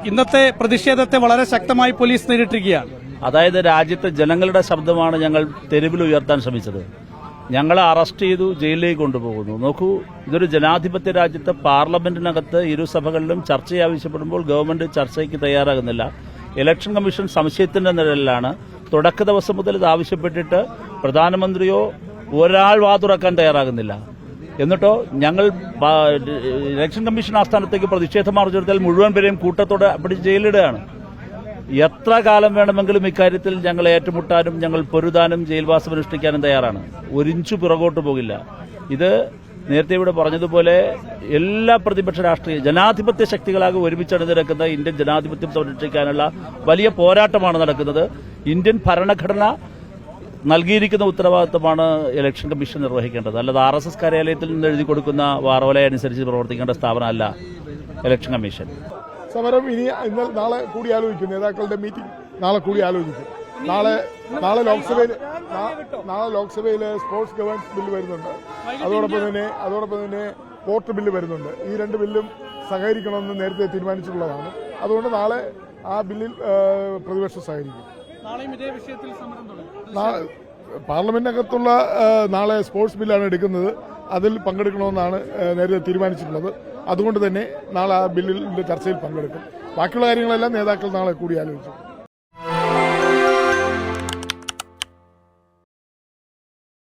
ഇന്നത്തെ പ്രതിഷേധത്തെ വളരെ ശക്തമായി പോലീസ് നേരിട്ടിരിക്കുകയാണ്. അതായത് രാജ്യത്തെ ജനങ്ങളുടെ ശബ്ദമാണ് ഞങ്ങൾ തെരുവിൽ ഉയർത്താൻ ശ്രമിച്ചത്. ഞങ്ങളെ അറസ്റ്റ് ചെയ്തു, ജയിലിലേക്ക് കൊണ്ടുപോകുന്നു. നോക്കൂ, ഇതൊരു ജനാധിപത്യ രാജ്യത്ത് പാർലമെന്റിനകത്ത് ഇരുസഭകളിലും ചർച്ച ആവശ്യപ്പെടുമ്പോൾ ഗവൺമെന്റ് ചർച്ചയ്ക്ക് തയ്യാറാകുന്നില്ല. ഇലക്ഷൻ കമ്മീഷൻ സംശയത്തിന്റെ നിഴലിലാണ്. തുടക്ക ദിവസം മുതൽ ഇത് ആവശ്യപ്പെട്ടിട്ട് പ്രധാനമന്ത്രിയോ ഒരാൾ വാതുറക്കാൻ തയ്യാറാകുന്നില്ല. എന്നിട്ടോ ഞങ്ങൾ ഇലക്ഷൻ കമ്മീഷൻ ആസ്ഥാനത്തേക്ക് പ്രതിഷേധ മാർച്ച് എടുത്താൽ മുഴുവൻ പേരെയും കൂട്ടത്തോടെ പിടിച്ച് ജയിലിടുകയാണ്. എത്ര കാലം വേണമെങ്കിലും ഇക്കാര്യത്തിൽ ഞങ്ങൾ ഏറ്റുമുട്ടാനും ഞങ്ങൾ പൊരുതാനും ജയിൽവാസം അനുഷ്ഠിക്കാനും തയ്യാറാണ്. ഒരിഞ്ചു പിറകോട്ട് പോകില്ല. ഇത് നേരത്തെ ഇവിടെ പറഞ്ഞതുപോലെ എല്ലാ പ്രതിപക്ഷ രാഷ്ട്രീയ ജനാധിപത്യ ശക്തികളാകെ ഒരുമിച്ചണിനിരക്കുന്ന ഇന്ത്യൻ ജനാധിപത്യം സംരക്ഷിക്കാനുള്ള വലിയ പോരാട്ടമാണ് നടക്കുന്നത്. ഇന്ത്യൻ ഭരണഘടന നൽകിയിരിക്കുന്ന ഉത്തരവാദിത്തമാണ് ഇലക്ഷൻ കമ്മീഷൻ നിർവഹിക്കേണ്ടത്. അല്ലാതെ RSS കാര്യാലയത്തിൽ നിന്ന് എഴുതി കൊടുക്കുന്ന വാറോല അനുസരിച്ച് പ്രവർത്തിക്കേണ്ട സ്ഥാപനമല്ല ഇലക്ഷൻ കമ്മീഷൻ. സമരം നാളെ കൂടി ആലോചിക്കും. നേതാക്കളുടെ മീറ്റിംഗ് നാളെ കൂടി ആലോചിക്കും. നാളെ ലോക്സഭയിൽ സ്പോർട്സ് ഗവേണൻസ് ബില്ല് വരുന്നുണ്ട്. അതോടൊപ്പം തന്നെ പോർട്ട് ബില്ല് വരുന്നുണ്ട്. ഈ രണ്ട് ബില്ലും സഹകരിക്കണമെന്ന് നേരത്തെ തീരുമാനിച്ചിട്ടുള്ളതാണ്. അതുകൊണ്ട് നാളെ ആ ബില്ലിൽ പ്രതിപക്ഷം സഹകരിക്കും. പാർലമെന്റിനകത്തുള്ള നാളെ സ്പോർട്സ് ബില്ലാണ് എടുക്കുന്നത്. അതിൽ പങ്കെടുക്കണമെന്നാണ് നേരത്തെ തീരുമാനിച്ചിട്ടുള്ളത്. അതുകൊണ്ട് തന്നെ നാളെ ആ ബില്ലിന്റെ ചർച്ചയിൽ പങ്കെടുക്കും. ബാക്കിയുള്ള കാര്യങ്ങളെല്ലാം നേതാക്കൾ നാളെ കൂടി ആലോചിച്ചു.